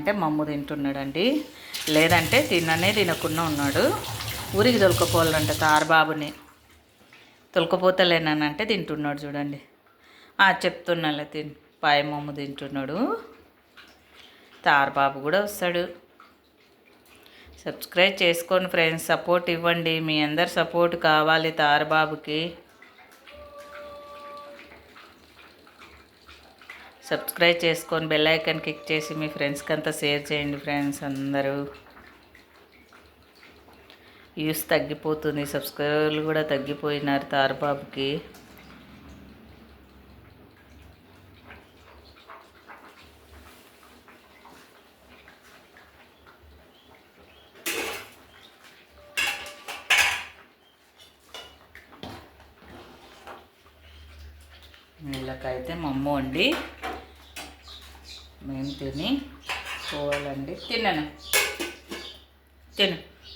అంటే మమ్ము తింటున్నాడండి, లేదంటే తినకుండా ఉన్నాడు. ఊరికి తొలకపోవాలంటే తారబాబుని తొలకపోతలేనంటే తింటున్నాడు చూడండి. చెప్తున్నాలే పాయ మమ్ము తింటున్నాడు. తారబాబు కూడా వస్తాడు. సబ్స్క్రైబ్ చేసుకోండి ఫ్రెండ్స్, సపోర్ట్ ఇవ్వండి. మీ అందరు సపోర్ట్ కావాలి తారబాబుకి. సబ్స్క్రైబ్ చేసుకొని బెల్ ఐకాన్ క్లిక్ చేసి మీ ఫ్రెండ్స్కి అంతా షేర్ చేయండి ఫ్రెండ్స్. అందరూ వ్యూస్ తగ్గిపోతుంది, సబ్స్క్రైబర్లు కూడా తగ్గిపోయినారు తారబాబుకి. వీళ్ళకైతే మమ్మ వండి మేము తిని పోవాలండి. తిన్నాను,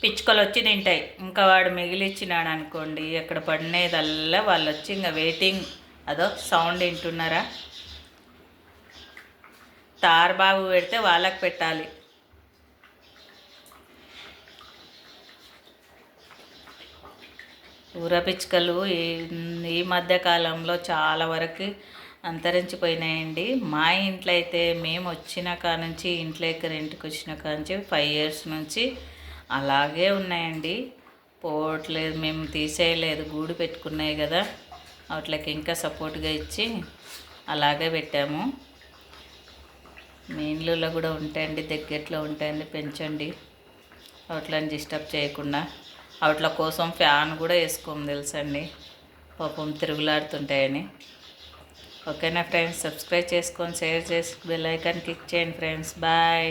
పిచ్చుకలు వచ్చి తింటాయి. ఇంకా వాడు మిగిలిచ్చినాడు అనుకోండి, ఎక్కడ పడినదల్లా వాళ్ళు వచ్చి ఇంకా వెయిటింగ్. అదో సౌండ్ వింటున్నారా? తారబాబు పెడితే వాళ్ళకి పెట్టాలి. ఊర పిచ్చుకలు ఈ మధ్యకాలంలో చాలా వరకు అంతరించిపోయినాయండి. మా ఇంట్లో అయితే మేము వచ్చిన కాడ నుంచి, ఇంట్లోకి రెంట్కి వచ్చిన కాడ నుంచి 5 years నుంచి అలాగే ఉన్నాయండి. పోవట్లేదు, మేము తీసేయలేదు. గూడు పెట్టుకున్నాయి కదా, వాటికి ఇంకా సపోర్ట్గా ఇచ్చి అలాగే పెట్టాము. మీ ఇళ్ళలో కూడా ఉంటాయండి, దగ్గరలో ఉంటాయండి, పెంచండి. వాటిని డిస్టర్బ్ చేయకుండా. వాటి కోసం ఫ్యాన్ కూడా వేసుకోము తెలుసండి, పాపం తిరుగులాడుతుంటాయని. ఓకేనా ఫ్రెండ్స్, సబ్స్క్రైబ్ చేసుకొని షేర్ చేసి బెల్ ఐకాన్ క్లిక్ చేయండి ఫ్రెండ్స్. బాయ్.